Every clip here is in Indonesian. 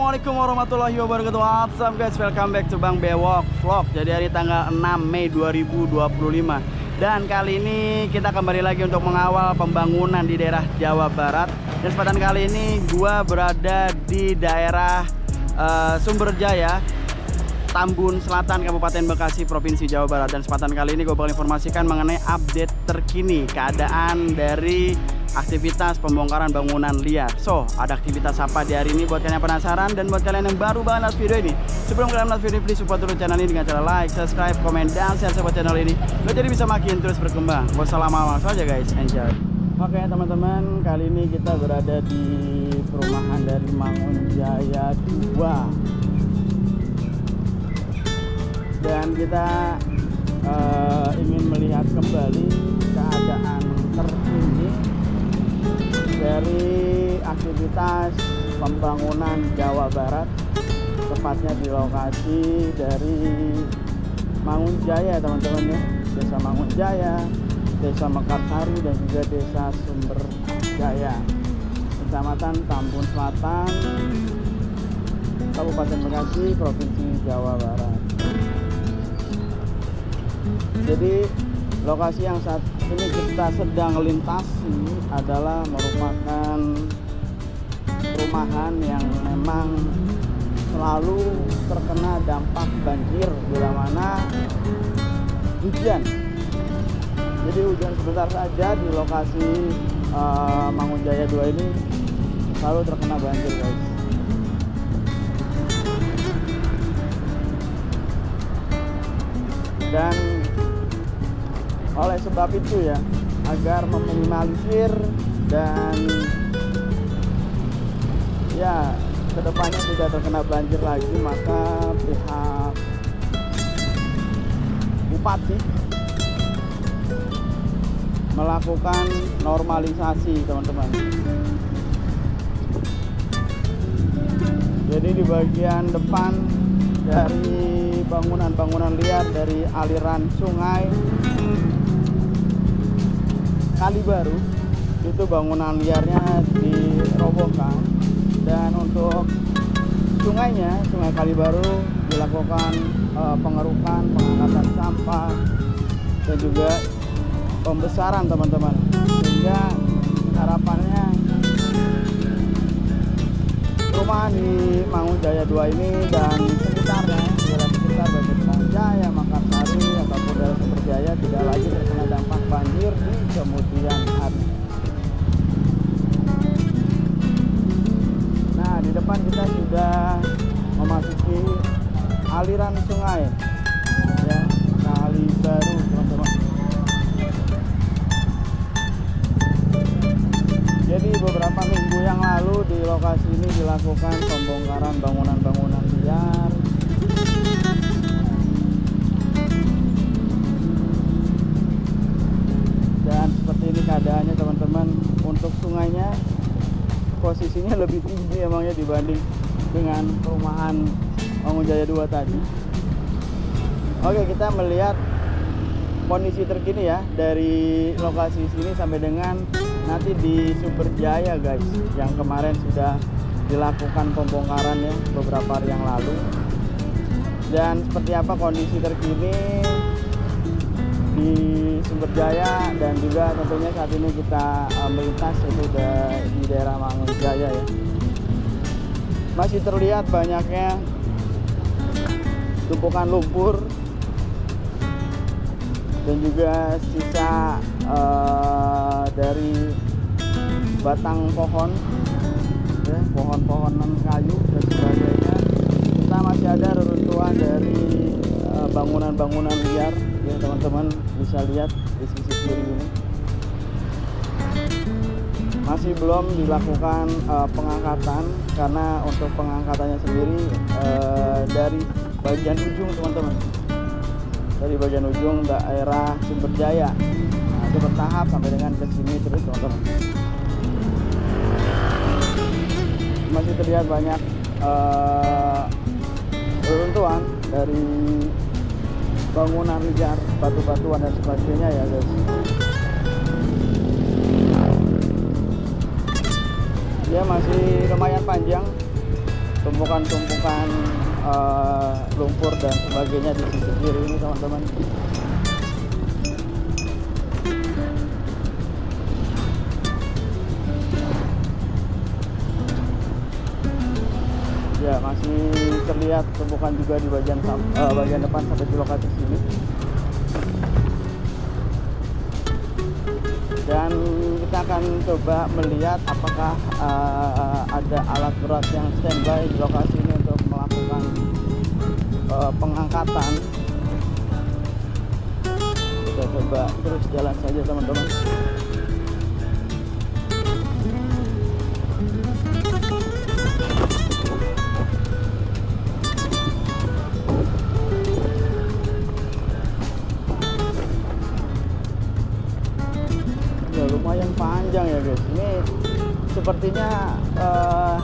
Assalamualaikum warahmatullahi wabarakatuh. What's up guys, welcome back to Bang Bewok Vlog. Jadi hari tanggal 6 Mei 2025. Dan kali ini kita kembali lagi untuk mengawal pembangunan di daerah Jawa Barat. Dan kesempatan kali ini gua berada di daerah Sumberjaya, Tambun Selatan, Kabupaten Bekasi, Provinsi Jawa Barat. Dan kesempatan kali ini gue bakal informasikan mengenai update terkini keadaan dari aktivitas pembongkaran bangunan liar. So, ada aktivitas apa di hari ini buat kalian yang penasaran dan buat kalian yang baru banget lihat video ini. Sebelum kalian lihat video ini, please support dulu channel ini dengan cara like, subscribe, komen, dan share support channel ini. Lo jadi bisa makin terus berkembang. Gak usah lama-lama, langsung aja guys, enjoy. Oke teman-teman, kali ini kita berada di perumahan dari Mangunjaya 2. Dan kita ingin melihat kembali keadaan terkini dari aktivitas pembangunan Jawa Barat, tepatnya di lokasi dari Mangunjaya teman-teman ya, Desa Mangunjaya, Desa Mekarsari, dan juga Desa Sumberjaya, Kecamatan Tambun Selatan, Kabupaten Bekasi, Provinsi Jawa Barat. Jadi lokasi yang saat ini kita sedang lintasi adalah merupakan perumahan yang memang selalu terkena dampak banjir bila mana hujan. Jadi hujan sebentar saja di lokasi Mangunjaya 2 ini selalu terkena banjir guys. Dan oleh sebab itu ya, agar meminimalisir dan ya kedepannya tidak terkena banjir lagi, maka pihak Bupati melakukan normalisasi teman-teman. Jadi di bagian depan dari bangunan-bangunan liar dari aliran sungai Kali Baru itu bangunan liarnya dirobohkan, dan untuk sungainya, Sungai Kali Baru, dilakukan pengerukan, pengangkatan sampah, dan juga pembesaran teman-teman, sehingga harapannya perumahan di Mangunjaya 2 ini dan sekitarnya, daerah sekitar baik Mangunjaya, Mekarsari ataupun daerah Sumberjaya tidak lagi terkena dampak banjir di kemudian hari. Nah, di depan kita sudah memasuki aliran sungai ya, Kali Baru teman-teman. Jadi beberapa minggu yang lalu di lokasi ini dilakukan pembongkaran bangunan-bangunan liar. Dan seperti ini keadaannya teman-teman. Untuk sungainya posisinya lebih tinggi emangnya dibanding dengan perumahan Mangunjaya 2 tadi. Oke, kita melihat kondisi terkini ya dari lokasi sini sampai dengan nanti di Sumberjaya guys, yang kemarin sudah dilakukan pembongkaran ya beberapa hari yang lalu. Dan seperti apa kondisi terkini di Sumberjaya, dan juga tentunya saat ini kita melintas itu di daerah Mangunjaya ya. Masih terlihat banyaknya tumpukan lumpur dan juga sisa dari batang pohon ya, pohon-pohonan kayu dan sebagainya. Kita masih ada reruntuhan dari bangunan-bangunan liar ya, teman-teman bisa lihat di sisi kiri ini. Masih belum dilakukan pengangkatan, karena untuk pengangkatannya sendiri dari bagian ujung teman-teman, dari bagian ujung daerah Sumberjaya. Nah, itu bertahap sampai dengan ke sini terus teman-teman. Masih terlihat banyak reruntuhan dari bangunan liar, batu-batuan dan sebagainya ya guys. Dia masih lumayan panjang tumpukan-tumpukan lumpur dan sebagainya di sisi kiri ini teman-teman. Ya, masih terlihat tumpukan juga di bagian depan sampai di lokasi sini. Dan kita akan coba melihat apakah ada alat berat yang standby di lokasi ini untuk melakukan pengangkatan. Kita coba terus jalan saja teman-teman. Lumayan panjang ya guys, ini sepertinya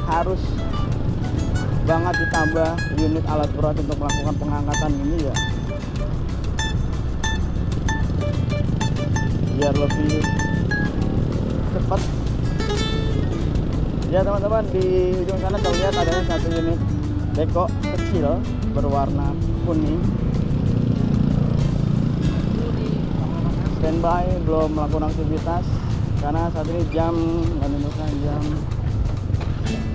harus banget ditambah unit alat berat untuk melakukan pengangkatan ini ya, biar lebih cepat ya teman-teman. Di ujung sana terlihat adanya satu unit beko kecil berwarna kuning standby, belum melakukan aktivitas karena saat ini jam menunjukkan jam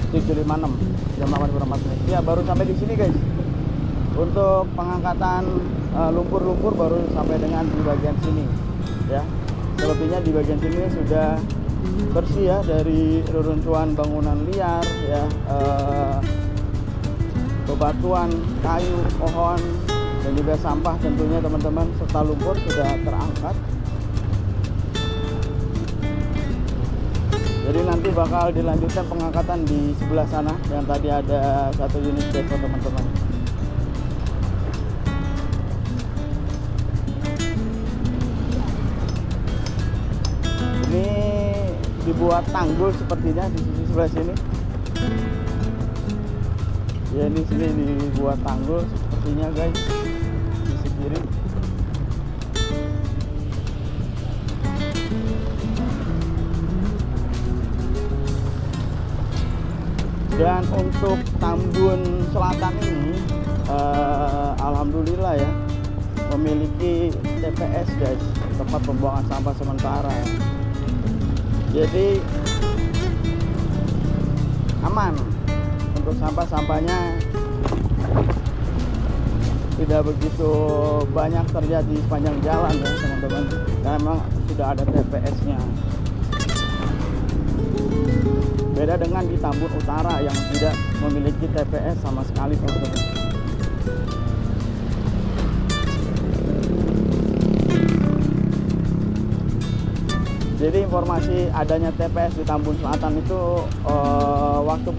7.56, jam 8.04. Ya, baru sampai di sini guys. Untuk pengangkatan lumpur-lumpur baru sampai dengan di bagian sini ya. Selebihnya di bagian sini sudah bersih ya dari reruntuhan bangunan liar ya, bebatuan, kayu, pohon dan juga sampah tentunya teman-teman, serta lumpur sudah terangkat. Jadi nanti bakal dilanjutkan pengangkatan di sebelah sana yang tadi ada satu unit beko teman-teman. Ini dibuat tanggul sepertinya di sisi sebelah sini. Ya, di sini dibuat tanggul sepertinya guys, di sisi kiri. Dan untuk Tambun Selatan ini alhamdulillah ya memiliki TPS guys, tempat pembuangan sampah sementara. Jadi aman untuk sampah-sampahnya, tidak begitu banyak terjadi sepanjang jalan ya teman-teman, karena memang sudah ada TPS-nya. Beda dengan di Tambun Utara yang tidak memiliki TPS sama sekali teman-teman. Jadi informasi adanya TPS di Tambun Selatan itu waktu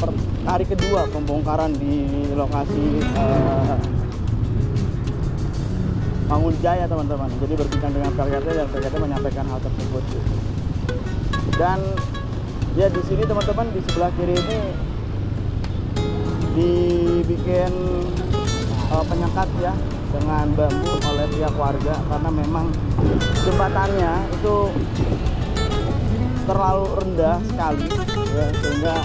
hari kedua pembongkaran di lokasi Mangunjaya teman-teman. Jadi berbincang dengan PLKT dan PLKT menyampaikan hal tersebut. Dan ya di sini teman-teman di sebelah kiri ini dibikin penyekat ya dengan bambu oleh pihak warga karena memang jembatannya itu terlalu rendah sekali ya, sehingga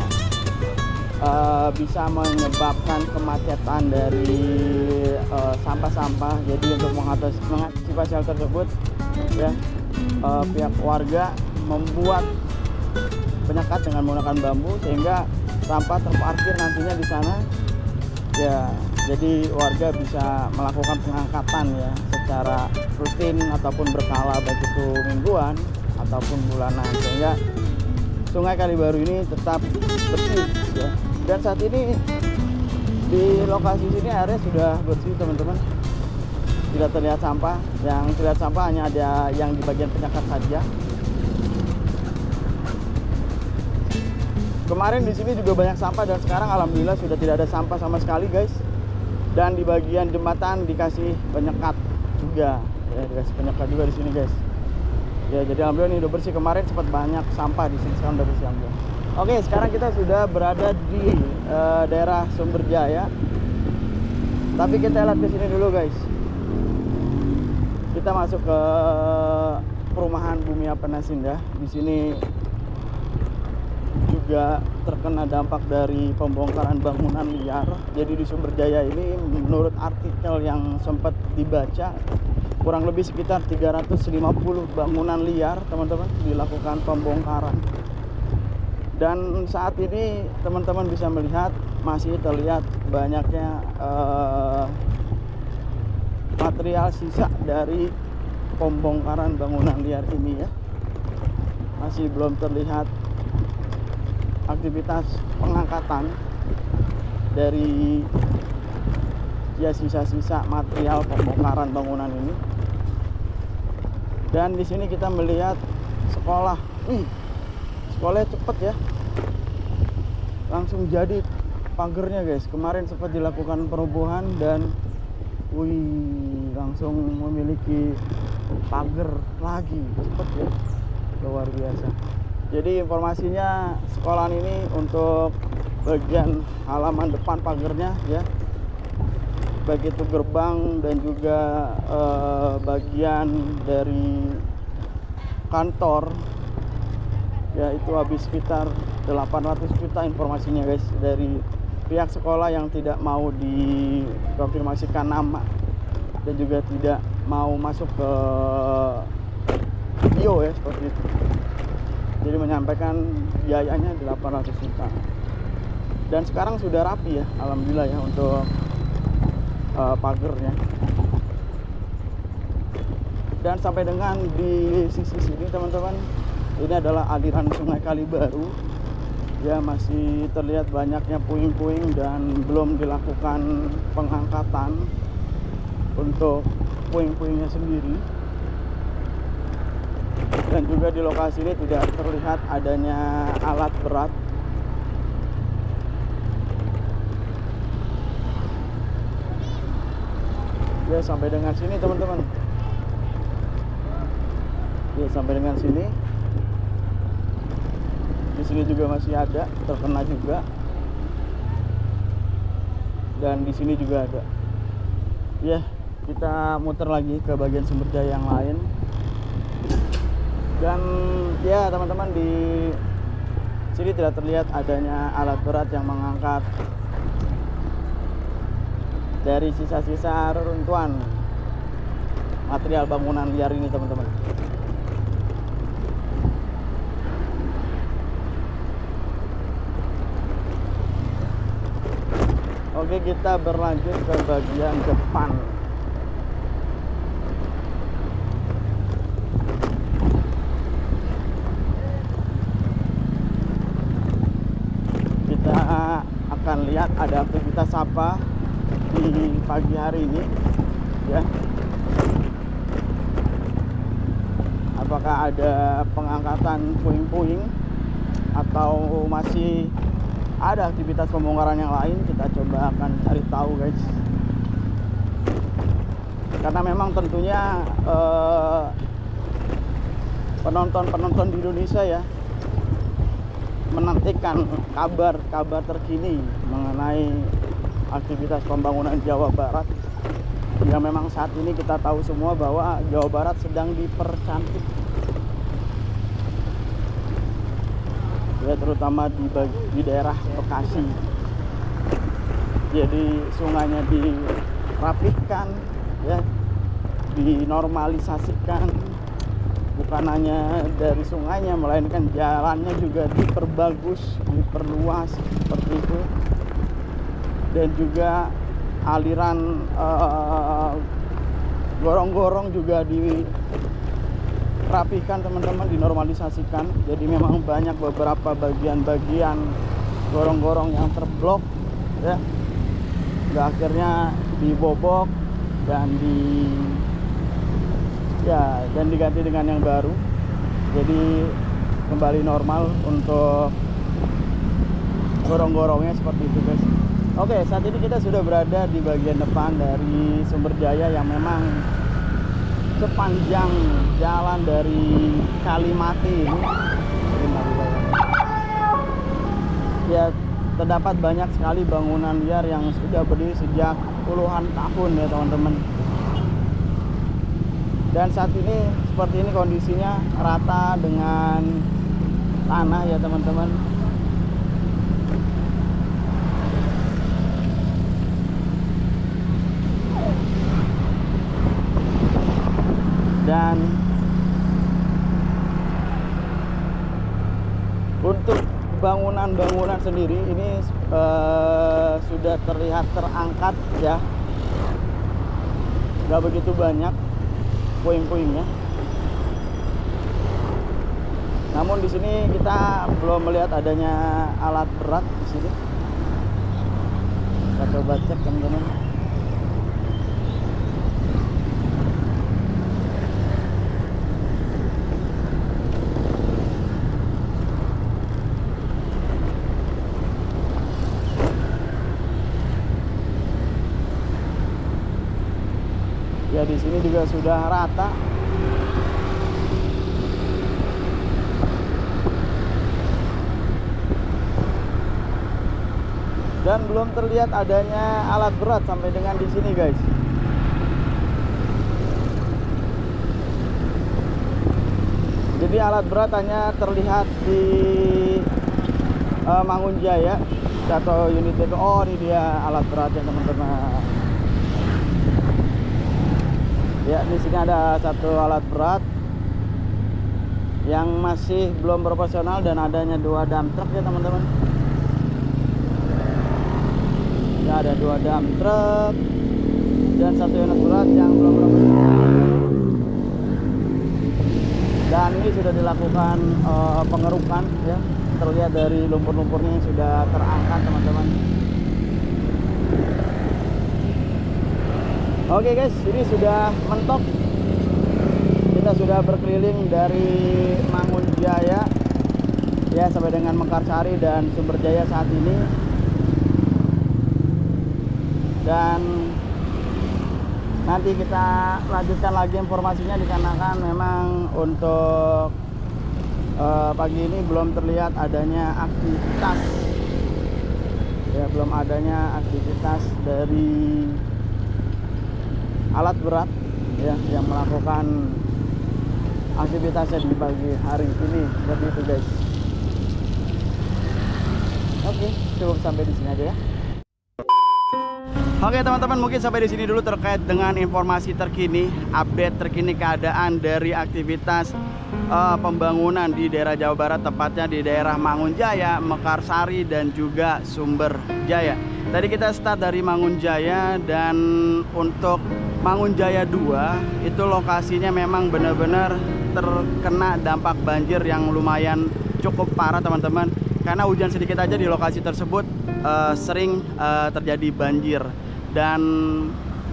bisa menyebabkan kemacetan dari sampah-sampah. Jadi untuk mengantisipasi hal tersebut ya, pihak warga membuat penyekat dengan menggunakan bambu sehingga sampah terparkir nantinya di sana ya. Jadi warga bisa melakukan pengangkatan ya secara rutin ataupun berkala, baik itu mingguan ataupun bulanan, sehingga Sungai Kalibaru ini tetap bersih ya. Dan saat ini di lokasi sini airnya sudah bersih teman-teman, tidak terlihat sampah. Yang terlihat sampah hanya ada yang di bagian penyekat saja. Kemarin di sini juga banyak sampah dan sekarang alhamdulillah sudah tidak ada sampah sama sekali guys. Dan di bagian jembatan dikasih penyekat juga ya, dikasih penyekat juga di sini guys ya. Jadi alhamdulillah ini udah bersih. Kemarin sempat banyak sampah di sini, sekarang udah bersih alhamdulillah. Oke, sekarang kita sudah berada di daerah Sumberjaya, tapi kita lihat ke sini dulu guys. Kita masuk ke perumahan Bumi Apena Indah. Di sini juga terkena dampak dari pembongkaran bangunan liar. Jadi di Sumberjaya ini menurut artikel yang sempat dibaca, kurang lebih sekitar 350 bangunan liar teman-teman dilakukan pembongkaran. Dan saat ini teman-teman bisa melihat masih terlihat banyaknya material sisa dari pembongkaran bangunan liar ini ya. Masih belum terlihat aktivitas pengangkatan dari ya sisa-sisa material pembongkaran bangunan ini. Dan di sini kita melihat sekolah. Wih, sekolahnya cepet ya, langsung jadi pagernya guys. Kemarin sempat dilakukan perobohan dan wih, langsung memiliki pagar lagi, cepet ya, luar biasa. Jadi informasinya sekolahan ini untuk bagian halaman depan pagernya ya, baik itu gerbang dan juga bagian dari kantor ya, itu habis sekitar 800 juta informasinya guys, dari pihak sekolah yang tidak mau dikonfirmasikan nama dan juga tidak mau masuk ke video ya, seperti itu. Jadi menyampaikan biayanya 800 juta. Dan sekarang sudah rapi ya, alhamdulillah ya, untuk pagernya. Dan sampai dengan di sisi sini teman-teman, ini adalah aliran Sungai Kalibaru ya, masih terlihat banyaknya puing-puing dan belum dilakukan pengangkatan untuk puing-puingnya sendiri. Dan juga di lokasi ini tidak terlihat adanya alat berat. Ya, sampai dengan sini teman-teman. Ya, sampai dengan sini. Di sini juga masih ada, terkena juga. Dan di sini juga ada. Ya, kita muter lagi ke bagian Sumberjaya yang lain. Dan ya teman-teman, di sini tidak terlihat adanya alat berat yang mengangkat dari sisa-sisa reruntuhan material bangunan liar ini teman-teman. Oke, kita berlanjut ke bagian depan. Kita akan lihat ada aktivitas apa di pagi hari ini ya. Apakah ada pengangkatan puing-puing atau masih ada aktivitas pembongkaran yang lain, kita coba akan cari tahu guys. Karena memang tentunya penonton-penonton di Indonesia ya menantikan kabar-kabar terkini mengenai aktivitas pembangunan Jawa Barat. Ya, memang saat ini kita tahu semua bahwa Jawa Barat sedang dipercantik ya, terutama di daerah Bekasi. Jadi sungainya dirapihkan ya, dinormalisasikan. Bukan hanya dari sungainya, melainkan jalannya juga diperbagus, diperluas seperti itu. Dan juga aliran gorong-gorong juga dirapihkan teman-teman, dinormalisasikan. Jadi memang banyak beberapa bagian-bagian gorong-gorong yang terblok ya, hingga akhirnya dibobok dan diganti dengan yang baru. Jadi kembali normal untuk gorong-gorongnya seperti itu guys. Oke, saat ini kita sudah berada di bagian depan dari Sumberjaya yang memang sepanjang jalan dari Kalimati ini ya, terdapat banyak sekali bangunan liar yang sudah berdiri sejak puluhan tahun ya teman-teman. Dan saat ini seperti ini kondisinya, rata dengan tanah ya teman-teman. Untuk bangunan-bangunan sendiri ini sudah terlihat terangkat ya, nggak begitu banyak puing-puingnya. Namun di sini kita belum melihat adanya alat berat di sini. Kita coba cek teman-teman. Ya di sini juga sudah rata. Dan belum terlihat adanya alat berat sampai dengan di sini, guys. Jadi alat berat hanya terlihat di Mangunjaya atau unit itu. Oh, ini dia alat beratnya, teman-teman. Ya, di sini ada satu alat berat yang masih belum proporsional dan adanya 2 dump truck ya, teman-teman. Ya, ada 2 dump truck dan 1 unit berat yang belum profesional. Dan ini sudah dilakukan pengerukan ya. Terlihat dari lumpur-lumpurnya yang sudah terangkat, teman-teman. Oke guys, ini sudah mentok. Kita sudah berkeliling dari Mangunjaya ya sampai dengan Mekarsari dan Sumberjaya saat ini. Dan nanti kita lanjutkan lagi informasinya, dikarenakan memang untuk pagi ini belum terlihat adanya aktivitas ya, belum adanya aktivitas dari alat berat ya yang melakukan aktivitasnya di pagi hari ini. Seperti itu guys. Oke, cukup sampai di sini aja ya. Oke teman-teman, mungkin sampai di sini dulu terkait dengan informasi terkini, update terkini keadaan dari aktivitas pembangunan di daerah Jawa Barat, tepatnya di daerah Mangunjaya, Mekarsari dan juga Sumberjaya. Tadi kita start dari Mangunjaya, dan untuk Mangunjaya 2 itu lokasinya memang benar-benar terkena dampak banjir yang lumayan cukup parah teman-teman. Karena hujan sedikit aja di lokasi tersebut sering terjadi banjir. Dan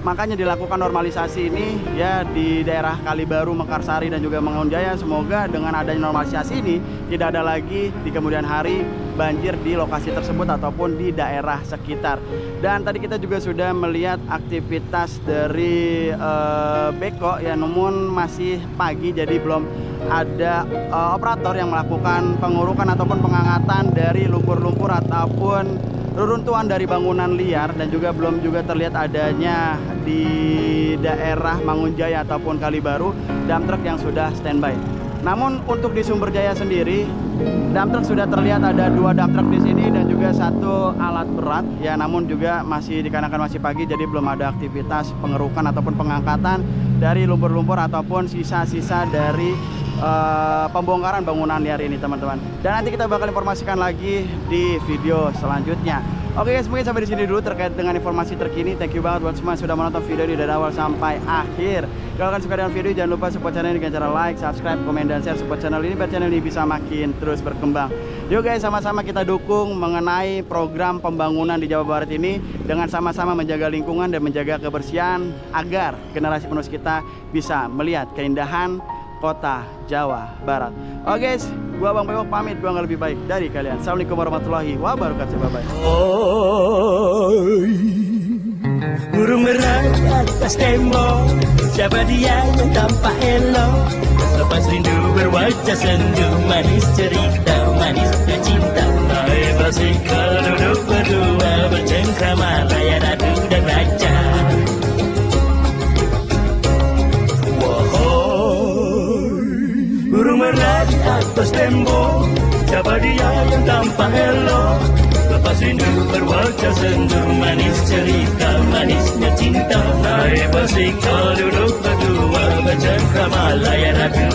makanya dilakukan normalisasi ini ya di daerah Kalibaru, Mekarsari dan juga Mangunjaya. Semoga dengan adanya normalisasi ini tidak ada lagi di kemudian hari banjir di lokasi tersebut ataupun di daerah sekitar. Dan tadi kita juga sudah melihat aktivitas dari Beko ya, namun masih pagi jadi belum ada operator yang melakukan pengurukan ataupun pengangkatan dari lumpur-lumpur ataupun reruntuhan dari bangunan liar, dan juga belum juga terlihat adanya di daerah Mangunjaya ataupun Kalibaru dump truck yang sudah standby. Namun untuk di Sumberjaya sendiri, dump truck sudah terlihat ada 2 dump truck di sini dan juga 1 alat berat ya, namun juga masih dikarenakan masih pagi jadi belum ada aktivitas pengerukan ataupun pengangkatan dari lumpur-lumpur ataupun sisa-sisa dari pembongkaran bangunan liar ini teman-teman. Dan nanti kita bakal informasikan lagi di video selanjutnya. Oke guys, mungkin sampai di sini dulu terkait dengan informasi terkini. Thank you banget buat semua yang sudah menonton video ini dari awal sampai akhir. Kalau kalian suka dengan video, jangan lupa support channel ini dengan cara like, subscribe, komen, dan share support channel ini biar channel ini bisa makin terus berkembang. Yuk guys, sama-sama kita dukung mengenai program pembangunan di Jawa Barat ini dengan sama-sama menjaga lingkungan dan menjaga kebersihan agar generasi penerus kita bisa melihat keindahan kota Jawa Barat. Oke guys, gua Bang Bewok pamit, gua nggak lebih baik dari kalian. Assalamualaikum warahmatullahi wabarakatuh. Bye bye. Burung merah atas tembok, siapa dia yang tampak elok? Lepas rindu berwajah sendu, manis cerita, manisnya cinta. Hai basikal duduk berdua, bercengkrama layar ratu dan raja. Burung merah di atas tembok, siapa dia yang tampak elok? Lepas rindu berwajah sendu, manis cerita, manisnya cinta. Naik basikal duduk berdua, bercengkrama layar ratu